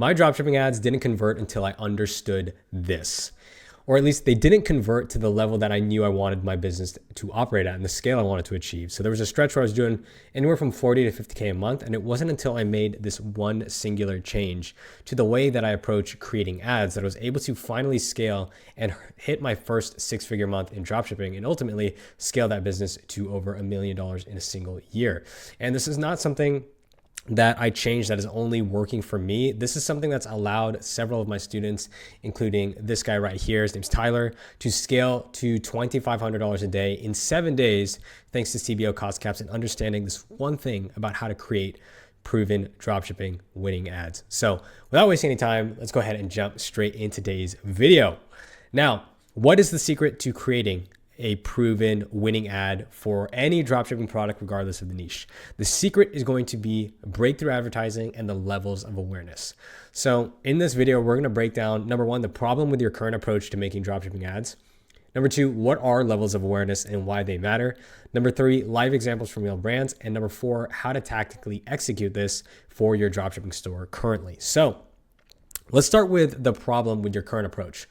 My dropshipping ads didn't convert until I understood this. Or at least they didn't convert to the level that I knew I wanted my business to operate at and the scale I wanted to achieve. So there was a stretch where I was doing anywhere from 40 to 50K a month. And it wasn't until I made this one singular change to the way that I approach creating ads that I was able to finally scale and hit my first 6-figure month in dropshipping and ultimately scale that business to over $1 million in a single year. And this is not something that I changed that is only working for me. This is something that's allowed several of my students, including this guy right here, his name's Tyler, to scale to $2,500 a day in 7 days, thanks to CBO cost caps and understanding this one thing about how to create proven dropshipping winning ads. So without wasting any time, let's go ahead and jump straight into today's video. Now, what is the secret to creating a proven winning ad for any dropshipping product, regardless of the niche? The secret is going to be breakthrough advertising and the levels of awareness. So in this video, we're going to break down, number one, the problem with your current approach to making dropshipping ads. Number two, what are levels of awareness and why they matter. Number three, live examples from real brands. And number four, how to tactically execute this for your dropshipping store currently. So let's start with the problem with your current approach.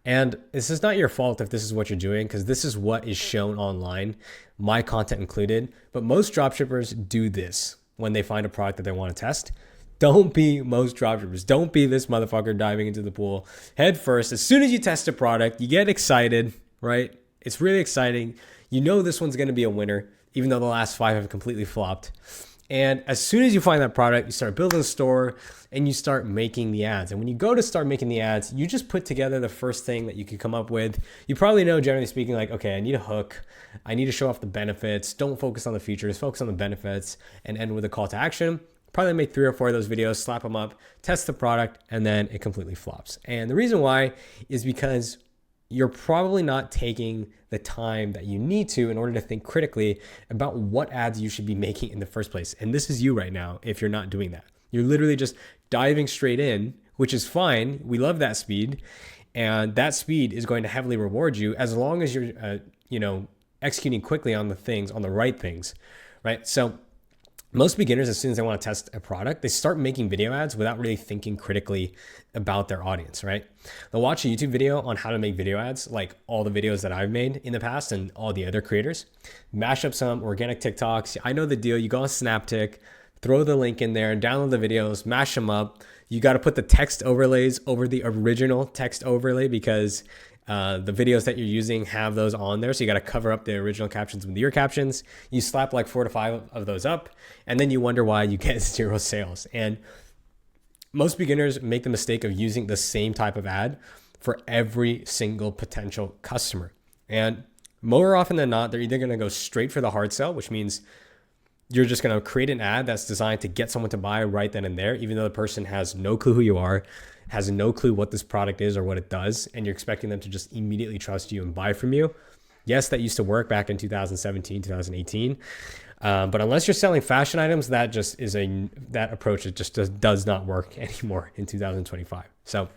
And this is not your fault if this is what you're doing, because this is what is shown online, my content included. But most dropshippers do this when they find a product that they want to test. Don't be most dropshippers. Don't be this motherfucker diving into the pool head first. As soon as you test a product, you get excited, right? It's really exciting. You know this one's going to be a winner, even though the last 5 have completely flopped. And as soon as you find that product, you start building a store and you start making the ads. And when you go to start making the ads, you just put together the first thing that you could come up with. You probably know, generally speaking, like, okay, I need a hook. I need to show off the benefits. Don't focus on the features, focus on the benefits, and end with a call to action. Probably make 3 or 4 of those videos, slap them up, test the product, and then it completely flops. And the reason why is because you're probably not taking the time that you need to in order to think critically about what ads you should be making in the first place. And this is you right now if you're not doing that. You're literally just diving straight in, which is fine. We love that speed. And that speed is going to heavily reward you as long as you're executing quickly on the things, on the right things, right? So most beginners, as soon as they want to test a product, they start making video ads without really thinking critically about their audience, right? They'll watch a YouTube video on how to make video ads, like all the videos that I've made in the past and all the other creators. Mash up some organic TikToks. I know the deal. You go on SnapTik, throw the link in there, download the videos, mash them up. You got to put the text overlays over the original text overlay because the videos that you're using have those on there. So you got to cover up the original captions with your captions. You slap like 4 to 5 of those up, and then you wonder why you get 0 sales. And most beginners make the mistake of using the same type of ad for every single potential customer. And more often than not, they're either going to go straight for the hard sell, which means you're just going to create an ad that's designed to get someone to buy right then and there, even though the person has no clue who you are, has no clue what this product is or what it does, and you're expecting them to just immediately trust you and buy from you. Yes, that used to work back in 2017, 2018. But unless you're selling fashion items, that approach just does not work anymore in 2025. So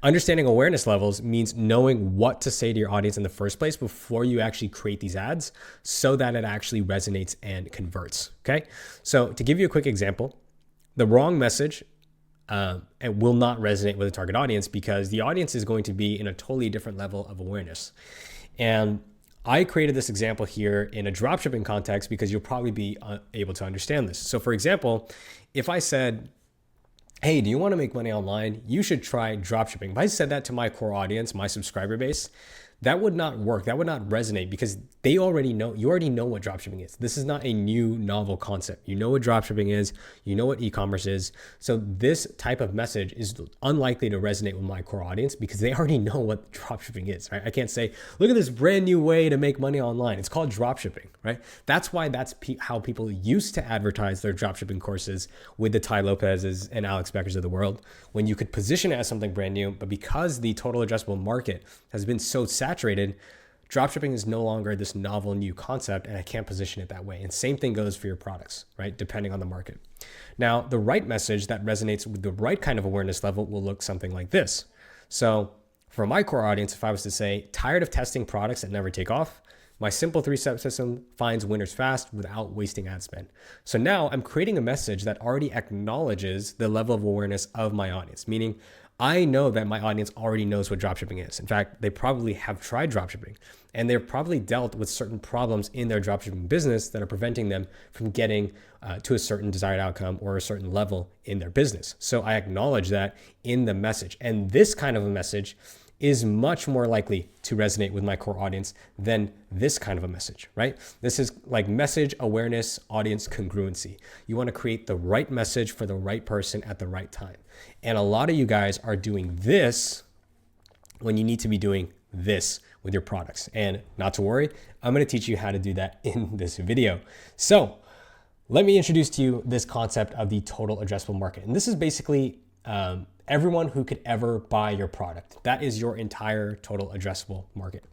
understanding awareness levels means knowing what to say to your audience in the first place before you actually create these ads so that it actually resonates and converts. Okay. So to give you a quick example, the wrong message it will not resonate with the target audience because the audience is going to be in a totally different level of awareness. And I created this example here in a dropshipping context because you'll probably be able to understand this. So for example, if I said, hey, do you want to make money online? You should try dropshipping. If I said that to my core audience, my subscriber base, that would not work. That would not resonate because you already know what dropshipping is. This is not a new novel concept. You know what dropshipping is. You know what e-commerce is. So this type of message is unlikely to resonate with my core audience because they already know what dropshipping is, right? I can't say, look at this brand new way to make money online. It's called dropshipping, right? That's why how people used to advertise their dropshipping courses with the Tai Lopez's and Alex Beckers of the world, when you could position it as something brand new, but because the total addressable market has been so saturated, dropshipping is no longer this novel new concept, and I can't position it that way. And same thing goes for your products, right? Depending on the market. Now, the right message that resonates with the right kind of awareness level will look something like this. So for my core audience, if I was to say, tired of testing products that never take off, My simple 3-step system finds winners fast without wasting ad spend. So now I'm creating a message that already acknowledges the level of awareness of my audience, meaning I know that my audience already knows what dropshipping is. In fact, they probably have tried dropshipping and they've probably dealt with certain problems in their dropshipping business that are preventing them from getting to a certain desired outcome or a certain level in their business. So I acknowledge that in the message. And this kind of a message is much more likely to resonate with my core audience than this kind of a message, right? This is like message awareness, audience congruency. You want to create the right message for the right person at the right time. And a lot of you guys are doing this when you need to be doing this with your products. And not to worry, I'm going to teach you how to do that in this video. So let me introduce to you this concept of the total addressable market. And this is basically everyone who could ever buy your product. That is your entire total addressable market.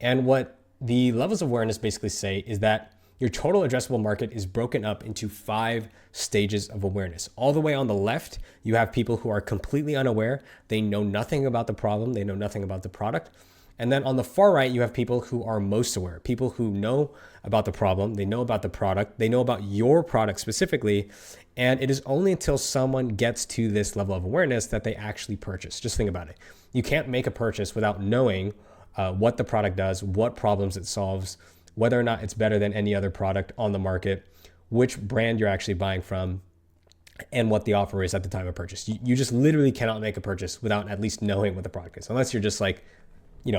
And what the levels of awareness basically say is that your total addressable market is broken up into 5 stages of awareness. All the way on the left, you have people who are completely unaware. They know nothing about the problem. They know nothing about the product. And then on the far right, you have people who are most aware, people who know about the problem, they know about the product, they know about your product specifically, and it is only until someone gets to this level of awareness that they actually purchase. Just think about it. You can't make a purchase without knowing what the product does, what problems it solves, whether or not it's better than any other product on the market, which brand you're actually buying from, and what the offer is at the time of purchase. You just literally cannot make a purchase without at least knowing what the product is, unless you're just like,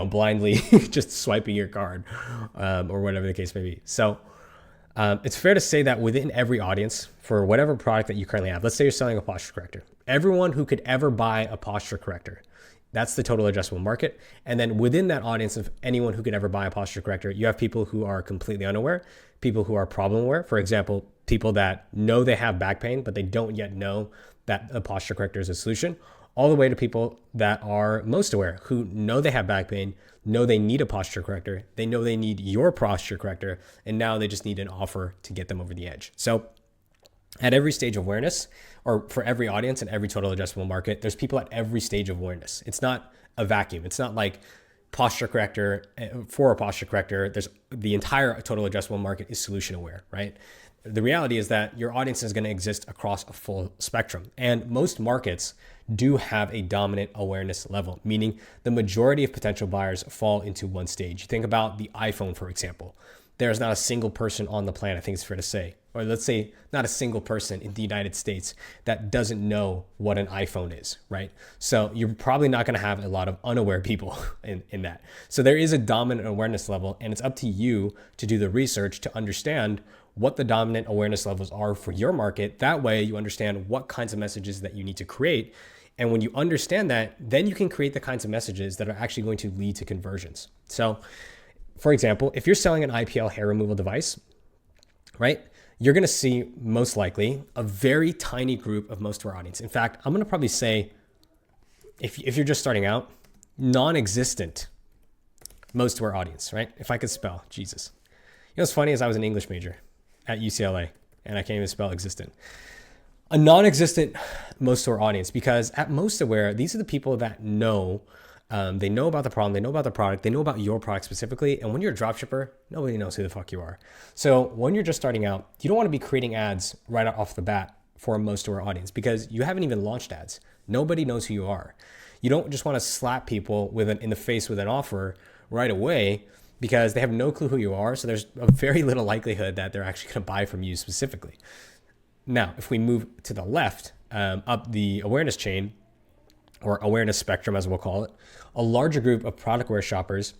blindly just swiping your card or whatever the case may be. So it's fair to say that within every audience for whatever product that you currently have, let's say you're selling a posture corrector, everyone who could ever buy a posture corrector, that's the total addressable market. And then within that audience of anyone who could ever buy a posture corrector, you have people who are completely unaware, people who are problem aware. For example, people that know they have back pain, but they don't yet know that a posture corrector is a solution, all the way to people that are most aware, who know they have back pain, know they need a posture corrector, they know they need your posture corrector, and now they just need an offer to get them over the edge. So at every stage of awareness, or for every audience and every total addressable market, there's people at every stage of awareness. It's not a vacuum. It's not like posture corrector for a posture corrector. There's the entire total addressable market is solution aware, right? The reality is that your audience is going to exist across a full spectrum. And most markets do have a dominant awareness level, meaning the majority of potential buyers fall into one stage. Think about the iPhone, for example. There's not a single person on the planet, I think it's fair to say, or let's say not a single person in the United States that doesn't know what an iPhone is, right? So you're probably not going to have a lot of unaware people in that. So there is a dominant awareness level, and it's up to you to do the research to understand what the dominant awareness levels are for your market. That way you understand what kinds of messages that you need to create. And when you understand that, then you can create the kinds of messages that are actually going to lead to conversions. So for example, if you're selling an IPL hair removal device, right, you're going to see most likely a very tiny group of most of our audience. In fact, I'm going to probably say, if you're just starting out, non-existent most of our audience, right? If I could spell, Jesus. What's funny is I was an English major at UCLA and I can't even spell existent. A non-existent most of our audience, because at most aware, these are the people that know, they know about the problem, they know about the product, they know about your product specifically. And when you're a dropshipper, nobody knows who the fuck you are. So when you're just starting out, you don't want to be creating ads right off the bat for most of our audience because you haven't even launched ads. Nobody knows who you are. You don't just want to slap people in the face with an offer right away because they have no clue who you are. So there's a very little likelihood that they're actually going to buy from you specifically. Now, if we move to the left, up the awareness chain, or awareness spectrum, as we'll call it, a larger group of product aware shoppers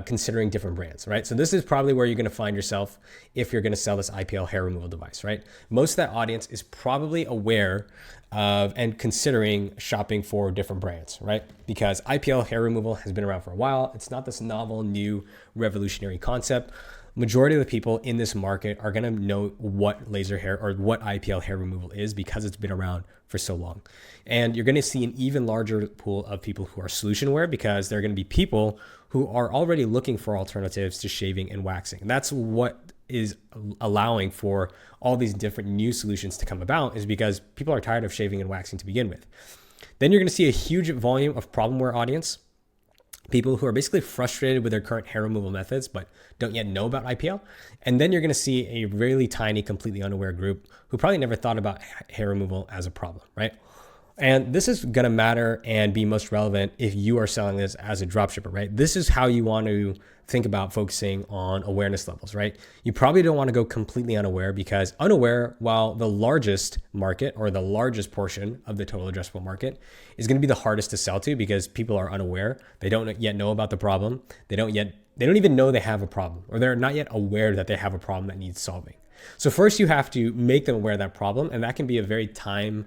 considering different brands, right? So this is probably where you're going to find yourself if you're going to sell this IPL hair removal device, right? Most of that audience is probably aware of and considering shopping for different brands, right? Because IPL hair removal has been around for a while. It's not this novel, new, revolutionary concept. Majority of the people in this market are going to know what laser hair or what IPL hair removal is because it's been around for so long. And you're going to see an even larger pool of people who are solution aware because they're going to be people who are already looking for alternatives to shaving and waxing. And that's what is allowing for all these different new solutions to come about, is because people are tired of shaving and waxing to begin with. Then you're going to see a huge volume of problem aware audience. people who are basically frustrated with their current hair removal methods, but don't yet know about IPL. And then you're going to see a really tiny, completely unaware group who probably never thought about hair removal as a problem, right? And this is going to matter and be most relevant if you are selling this as a dropshipper, right? This is how you want to think about focusing on awareness levels, right? You probably don't want to go completely unaware, because unaware, while the largest market or the largest portion of the total addressable market, is going to be the hardest to sell to, because people are unaware. They don't yet know about the problem. They don't even know they have a problem, or they're not yet aware that they have a problem that needs solving. So first you have to make them aware of that problem. And that can be a very time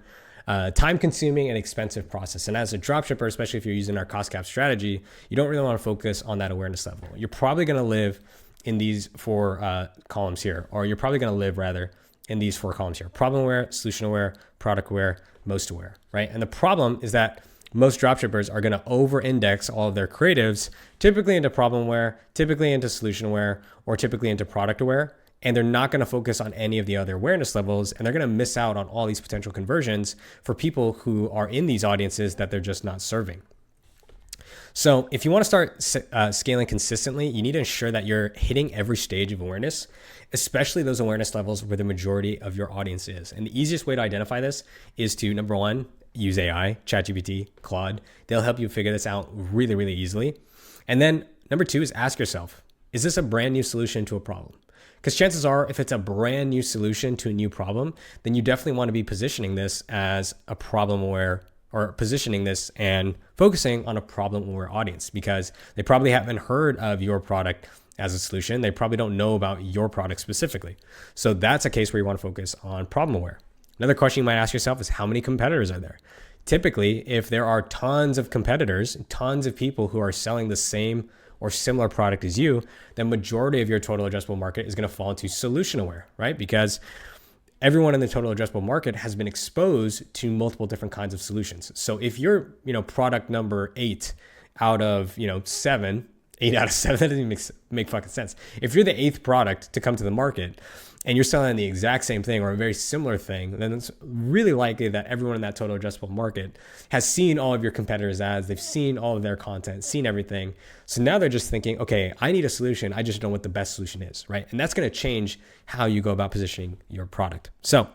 consuming and expensive process. And as a dropshipper, especially if you're using our cost cap strategy, you don't really want to focus on that awareness level. You're probably going to live in these four columns here, or you're probably going to live rather in these four columns here: problem aware, solution aware, product aware, most aware, right? And the problem is that most dropshippers are going to over-index all of their creatives, typically into problem aware, typically into solution aware, or typically into product aware. And they're not going to focus on any of the other awareness levels. And they're going to miss out on all these potential conversions for people who are in these audiences that they're just not serving. So if you want to start scaling consistently, you need to ensure that you're hitting every stage of awareness, especially those awareness levels where the majority of your audience is. And the easiest way to identify this is to, number one, use AI, ChatGPT, Claude. They'll help you figure this out really, really easily. And then number two is ask yourself, is this a brand new solution to a problem? Because chances are, if it's a brand new solution to a new problem, then you definitely want to be positioning this as a problem aware, or positioning this and focusing on a problem aware audience, because they probably haven't heard of your product as a solution. They probably don't know about your product specifically. So that's a case where you want to focus on problem aware. Another question you might ask yourself is, how many competitors are there? Typically, if there are tons of competitors, tons of people who are selling the same or similar product as you, then majority of your total addressable market is going to fall into solution aware, right? Because everyone in the total addressable market has been exposed to multiple different kinds of solutions. So if you're, product number 8 out of, 7, 8 out of 7, that doesn't even make fucking sense. If you're the 8th product to come to the market and you're selling the exact same thing or a very similar thing, then it's really likely that everyone in that total addressable market has seen all of your competitors' ads. They've seen all of their content, seen everything. So now they're just thinking, okay, I need a solution. I just don't know what the best solution is, right? And that's going to change how you go about positioning your product. So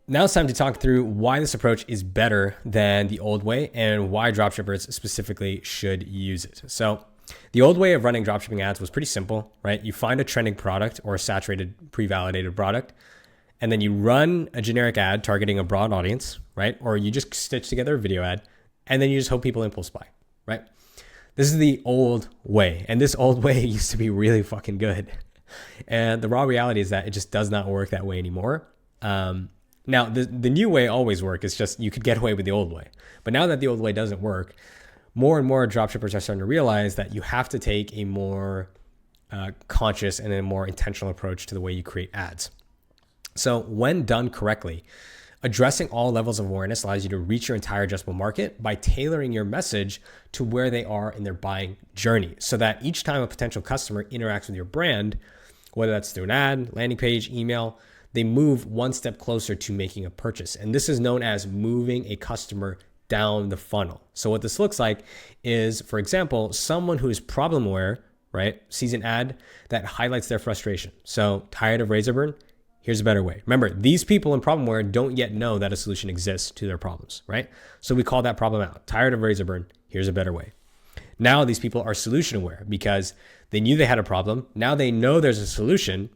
now it's time to talk through why this approach is better than the old way and why dropshippers specifically should use it. So the old way of running dropshipping ads was pretty simple, right? You find a trending product or a saturated, pre-validated product, and then you run a generic ad targeting a broad audience, right? Or you just stitch together a video ad, and then you just hope people impulse buy, right? This is the old way, and this old way used to be really fucking good. And the raw reality is that it just does not work that way anymore. Now, the new way always works. It's just you could get away with the old way. But now that the old way doesn't work, more and more dropshippers are starting to realize that you have to take a more conscious and a more intentional approach to the way you create ads. So when done correctly, addressing all levels of awareness allows you to reach your entire addressable market by tailoring your message to where they are in their buying journey, so that each time a potential customer interacts with your brand, whether that's through an ad, landing page, email, they move one step closer to making a purchase. And this is known as moving a customer down the funnel. So what this looks like is, for example, someone who is problem aware, right, sees an ad that highlights their frustration. So tired of razor burn? Here's a better way. Remember, these people in problem aware don't yet know that a solution exists to their problems, right? So we call that problem out. Tired of razor burn? Here's a better way. Now these people are solution aware because they knew they had a problem. Now they know there's a solution.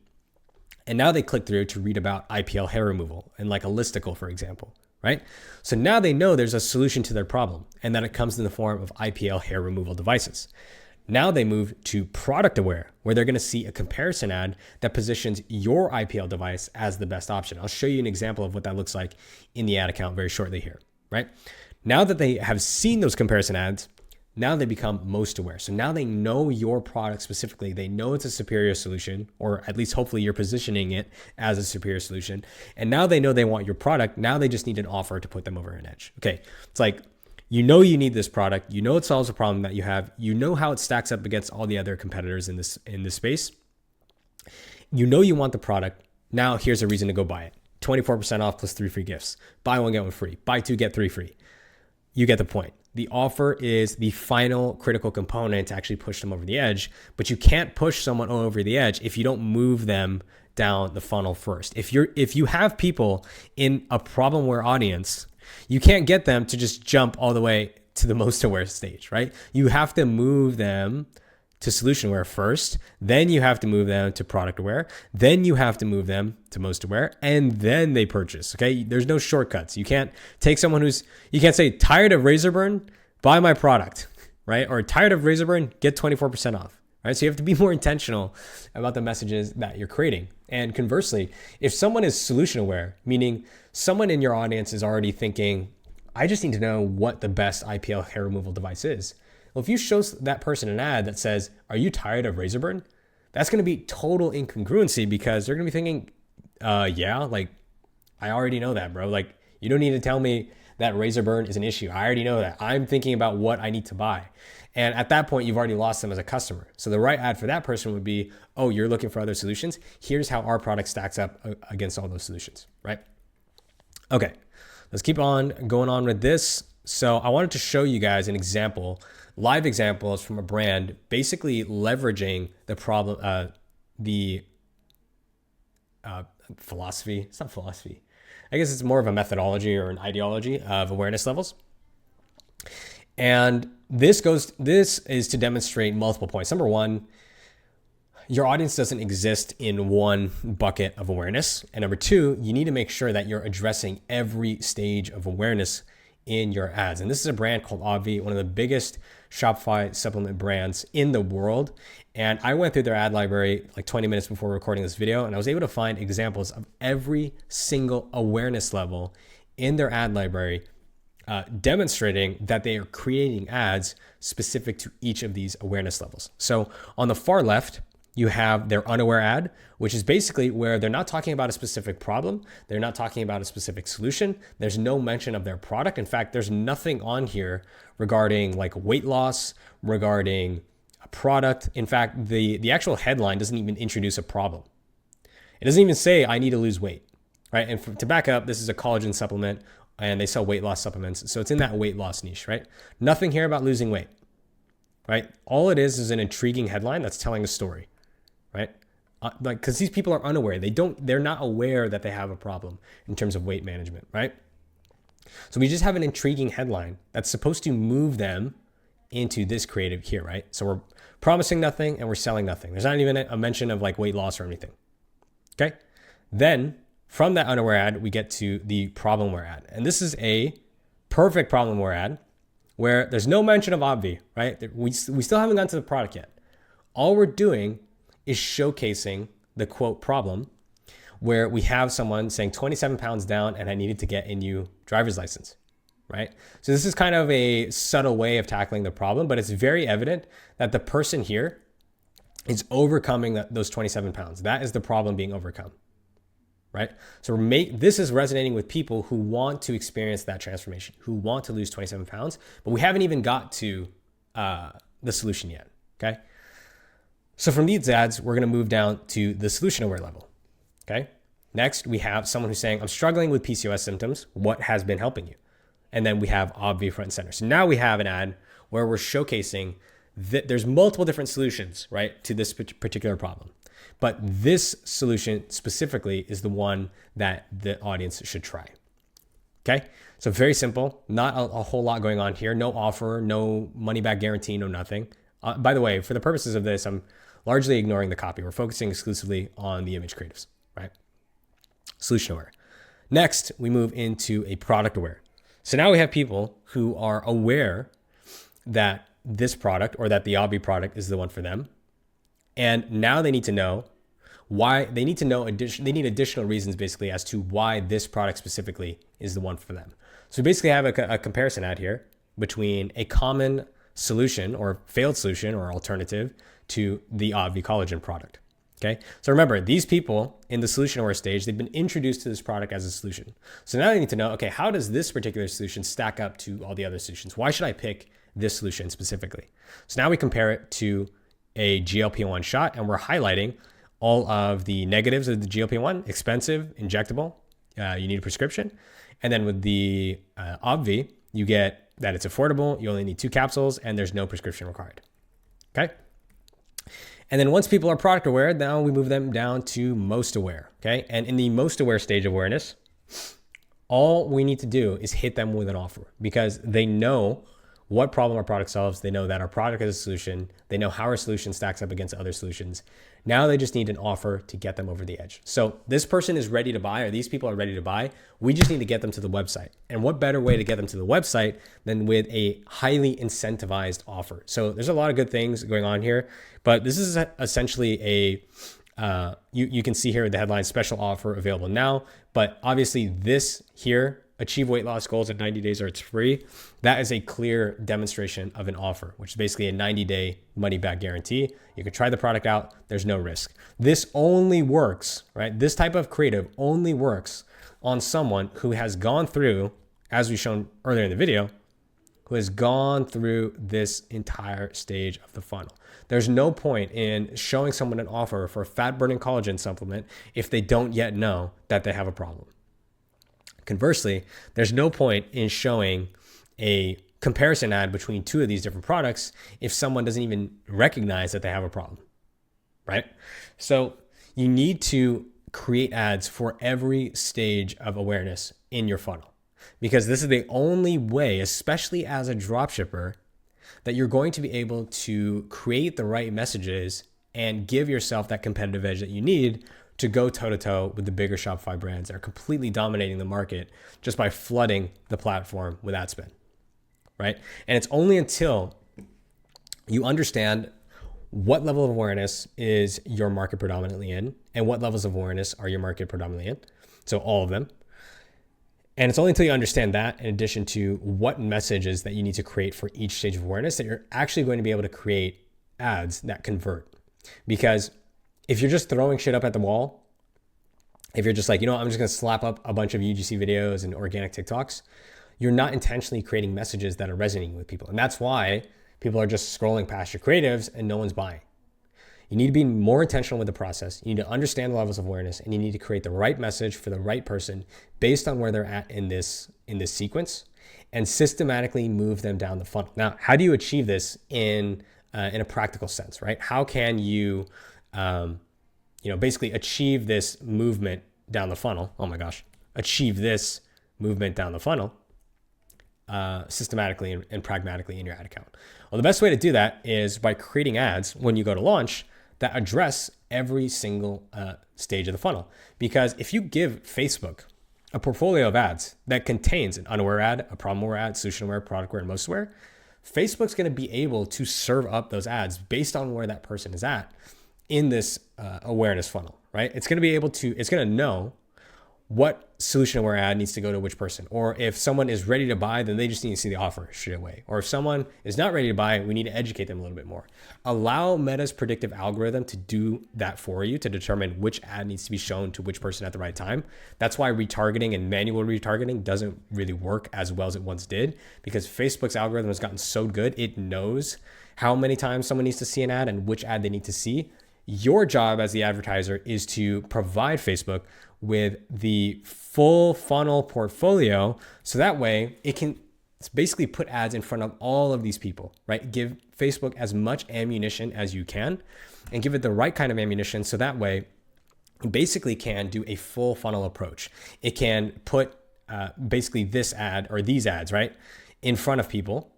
And now they click through to read about IPL hair removal and like a listicle, for example, right? So now they know there's a solution to their problem and that it comes in the form of IPL hair removal devices. Now they move to product aware, where they're going to see a comparison ad that positions your IPL device as the best option. I'll show you an example of what that looks like in the ad account very shortly here, right? Now that they have seen those comparison ads, now they become most aware. So now they know your product specifically. They know it's a superior solution, or at least hopefully you're positioning it as a superior solution. And now they know they want your product. Now they just need an offer to put them over an edge. Okay. It's like, you know, you need this product. You know, it solves a problem that you have. You know how it stacks up against all the other competitors in this space. You know, you want the product. Now here's a reason to go buy it. 24% off plus 3 free gifts. Buy one, get one free. Buy two, get 3 free. You get the point. the offer is the final critical component to actually push them over the edge, but you can't push someone over the edge if you don't move them down the funnel first. If you have people in a problem aware audience, you can't get them to just jump all the way to the most aware stage, right? You have to move them to solution aware first, then you have to move them to product aware, then you have to move them to most aware, and then they purchase. Okay, there's no shortcuts. You can't take someone you can't say, tired of razor burn, buy my product, right? Or tired of razor burn, get 24% off, right? So you have to be more intentional about the messages that you're creating. And conversely, if someone is solution aware, meaning someone in your audience is already thinking, I just need to know what the best IPL hair removal device is. Well, if you show that person an ad that says, are you tired of razor burn? That's going to be total incongruency, because they're going to be thinking, yeah, like I already know that, bro. Like you don't need to tell me that razor burn is an issue. I already know that. I'm thinking about what I need to buy. And at that point, you've already lost them as a customer. So the right ad for that person would be, oh, you're looking for other solutions. Here's how our product stacks up against all those solutions, right? Okay, let's keep on going on with this. So I wanted to show you guys an example, live examples from a brand, basically leveraging the problem, philosophy. It's not philosophy. I guess it's more of a methodology or an ideology of awareness levels. And this is to demonstrate multiple points. Number one, your audience doesn't exist in one bucket of awareness. And number two, you need to make sure that you're addressing every stage of awareness in your ads. And this is a brand called Obvi, one of the biggest Shopify supplement brands in the world. And I went through their ad library like 20 minutes before recording this video, and I was able to find examples of every single awareness level in their ad library, demonstrating that they are creating ads specific to each of these awareness levels. So on the far left, you have their unaware ad, which is basically where they're not talking about a specific problem. They're not talking about a specific solution. There's no mention of their product. In fact, there's nothing on here regarding like weight loss, regarding a product. In fact, the actual headline doesn't even introduce a problem. It doesn't even say, I need to lose weight, right? And to back up, this is a collagen supplement and they sell weight loss supplements. So it's in that weight loss niche, right? Nothing here about losing weight, right? All it is an intriguing headline that's telling a story. Right? Like, because these people are unaware. They're not aware that they have a problem in terms of weight management, right? So we just have an intriguing headline that's supposed to move them into this creative here, right? So we're promising nothing and we're selling nothing. There's not even a mention of like weight loss or anything. Okay. Then from that unaware ad, we get to the problemware ad. And this is a perfect problemware ad where there's no mention of Obvi, right? We still haven't gotten to the product yet. All we're doing is showcasing the quote problem, where we have someone saying 27 pounds down and I needed to get a new driver's license, right? So this is kind of a subtle way of tackling the problem, but it's very evident that the person here is overcoming those 27 pounds. That is the problem being overcome, right? So this is resonating with people who want to experience that transformation, who want to lose 27 pounds, but we haven't even got to the solution yet, okay? So from these ads, we're going to move down to the solution aware level. Okay. Next, we have someone who's saying, I'm struggling with PCOS symptoms. What has been helping you? And then we have Obvi front and center. So now we have an ad where we're showcasing that there's multiple different solutions, right, to this particular problem. But this solution specifically is the one that the audience should try. Okay. So very simple, not a whole lot going on here. No offer, no money back guarantee, no nothing. By the way, for the purposes of this, I'm largely ignoring the copy. We're focusing exclusively on the image creatives, right? Solution aware. Next, we move into a product aware. So now we have people who are aware that this product or that the Obvi product is the one for them. And now they need to know why. They need additional reasons basically as to why this product specifically is the one for them. So we basically have a comparison ad here between a common solution or failed solution or alternative to the Obvi collagen product. Okay. So remember, these people in the solution aware stage, they've been introduced to this product as a solution. So now they need to know, okay, how does this particular solution stack up to all the other solutions? Why should I pick this solution specifically? So now we compare it to a GLP-1 shot and we're highlighting all of the negatives of the GLP-1, expensive, injectable, you need a prescription. And then with the Obvi, you get that it's affordable, you only need 2 capsules, and there's no prescription required. Okay. And then once people are product aware, now we move them down to most aware. Okay. And in the most aware stage of awareness, all we need to do is hit them with an offer because they know what problem our product solves. They know that our product is a solution. They know how our solution stacks up against other solutions. Now they just need an offer to get them over the edge. So this person is ready to buy, or these people are ready to buy. We just need to get them to the website. And what better way to get them to the website than with a highly incentivized offer? So there's a lot of good things going on here, but this is essentially you can see here the headline, special offer available now. But obviously this here, achieve weight loss goals in 90 days or it's free. That is a clear demonstration of an offer, which is basically a 90-day money back guarantee. You can try the product out. There's no risk. This only works, right? This type of creative only works on someone who has gone through, as we've shown earlier in the video, who has gone through this entire stage of the funnel. There's no point in showing someone an offer for a fat-burning collagen supplement if they don't yet know that they have a problem. Conversely, there's no point in showing a comparison ad between 2 of these different products if someone doesn't even recognize that they have a problem, right? So you need to create ads for every stage of awareness in your funnel because this is the only way, especially as a dropshipper, that you're going to be able to create the right messages and give yourself that competitive edge that you need to go toe-to-toe with the bigger Shopify brands that are completely dominating the market just by flooding the platform with ad spend, right? And it's only until you understand what level of awareness is your market predominantly in and what levels of awareness are your market predominantly in, so all of them. And it's only until you understand that, in addition to what messages that you need to create for each stage of awareness, that you're actually going to be able to create ads that convert. Because if you're just throwing shit up at the wall, if you're just like, I'm just going to slap up a bunch of UGC videos and organic TikToks, you're not intentionally creating messages that are resonating with people. And that's why people are just scrolling past your creatives and no one's buying. You need to be more intentional with the process. You need to understand the levels of awareness and you need to create the right message for the right person based on where they're at in this sequence and systematically move them down the funnel. Now, how do you achieve this in a practical sense, right? How can you basically achieve this movement down the funnel? Oh my gosh, achieve this movement down the funnel systematically and pragmatically in your ad account. Well, the best way to do that is by creating ads when you go to launch that address every single stage of the funnel. Because if you give Facebook a portfolio of ads that contains an unaware ad, a problem aware ad, solution aware, product aware, and most aware, Facebook's going to be able to serve up those ads based on where that person is at in this awareness funnel, right? It's going to know what solution aware ad needs to go to which person. Or if someone is ready to buy, then they just need to see the offer straight away. Or if someone is not ready to buy, we need to educate them a little bit more. Allow Meta's predictive algorithm to do that for you to determine which ad needs to be shown to which person at the right time. That's why retargeting and manual retargeting doesn't really work as well as it once did, because Facebook's algorithm has gotten so good, it knows how many times someone needs to see an ad and which ad they need to see. Your job as the advertiser is to provide Facebook with the full funnel portfolio. So that way it can basically put ads in front of all of these people, right? Give Facebook as much ammunition as you can and give it the right kind of ammunition. So that way it basically can do a full funnel approach. It can put basically this ad or these ads, right, in front of people,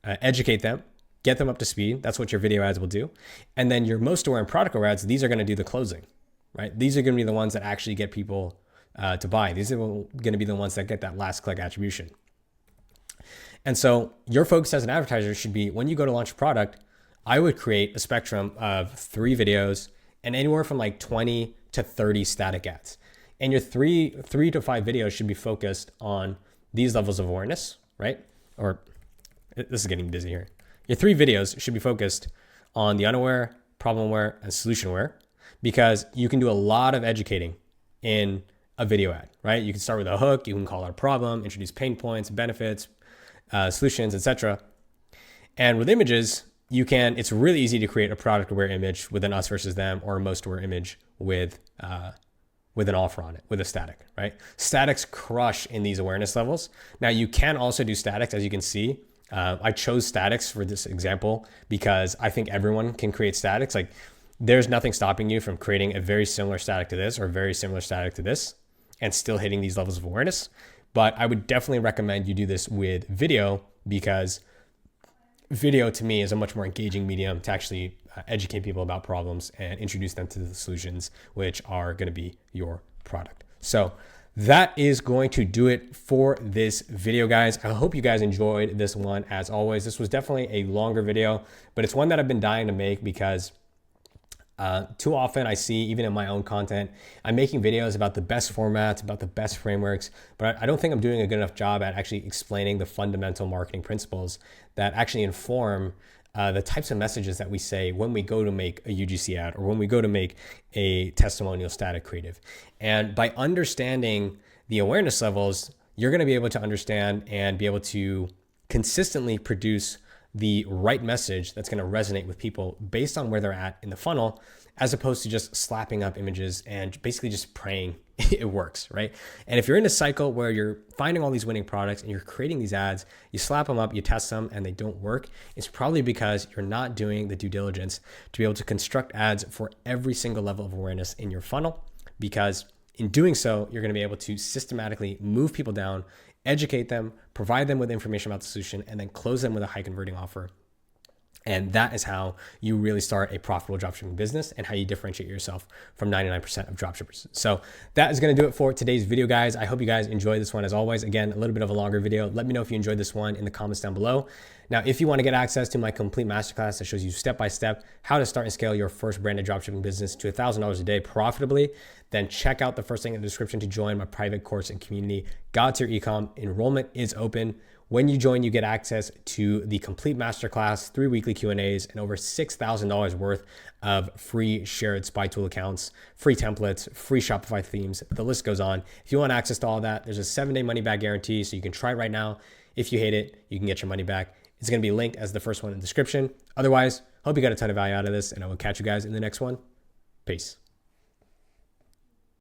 educate them, get them up to speed. That's what your video ads will do. And then your most aware and product aware ads, these are going to do the closing, right? These are going to be the ones that actually get people to buy. These are going to be the ones that get that last click attribution. And so your focus as an advertiser should be, when you go to launch a product, I would create a spectrum of 3 videos and anywhere from like 20 to 30 static ads. And your three to 5 videos should be focused on these levels of awareness, right? Or this is getting busy here. Your 3 videos should be focused on the unaware, problem aware, and solution aware, because you can do a lot of educating in a video ad, right? You can start with a hook, you can call out a problem, introduce pain points, benefits, solutions, etc. And with images, it's really easy to create a product aware image with an us versus them or a most aware image with with an offer on it, with a static, right? Statics crush in these awareness levels. Now you can also do statics, as you can see. I chose statics for this example because I think everyone can create statics. Like there's nothing stopping you from creating a very similar static to this or a very similar static to this and still hitting these levels of awareness. But I would definitely recommend you do this with video because video to me is a much more engaging medium to actually educate people about problems and introduce them to the solutions, which are going to be your product. So that is going to do it for this video, guys. I hope you guys enjoyed this one. As always, this was definitely a longer video, but it's one that I've been dying to make because too often I see, even in my own content, I'm making videos about the best formats, about the best frameworks, but I don't think I'm doing a good enough job at actually explaining the fundamental marketing principles that actually inform the types of messages that we say when we go to make a UGC ad or when we go to make a testimonial static creative. And by understanding the awareness levels, you're going to be able to understand and be able to consistently produce the right message that's going to resonate with people based on where they're at in the funnel, as opposed to just slapping up images and basically just praying it works, right? And if you're in a cycle where you're finding all these winning products and you're creating these ads, you slap them up, you test them, and they don't work, it's probably because you're not doing the due diligence to be able to construct ads for every single level of awareness in your funnel. Because in doing so, you're going to be able to systematically move people down, educate them, provide them with information about the solution, and then close them with a high converting offer. And that is how you really start a profitable dropshipping business and how you differentiate yourself from 99% of dropshippers. So that is going to do it for today's video, guys. I hope you guys enjoyed this one. As always, again, a little bit of a longer video. Let me know if you enjoyed this one in the comments down below. Now, if you want to get access to my complete masterclass that shows you step-by-step how to start and scale your first branded dropshipping business to $1,000 a day profitably, then check out the first link in the description to join my private course and community, God Tier Ecom. Enrollment is open. When you join, you get access to the complete masterclass, 3 weekly Q&As, and over $6,000 worth of free shared SpyTool tool accounts, free templates, free Shopify themes. The list goes on. If you want access to all that, there's a 7-day money-back guarantee, so you can try it right now. If you hate it, you can get your money back. It's going to be linked as the first one in the description. Otherwise, hope you got a ton of value out of this, and I will catch you guys in the next one. Peace.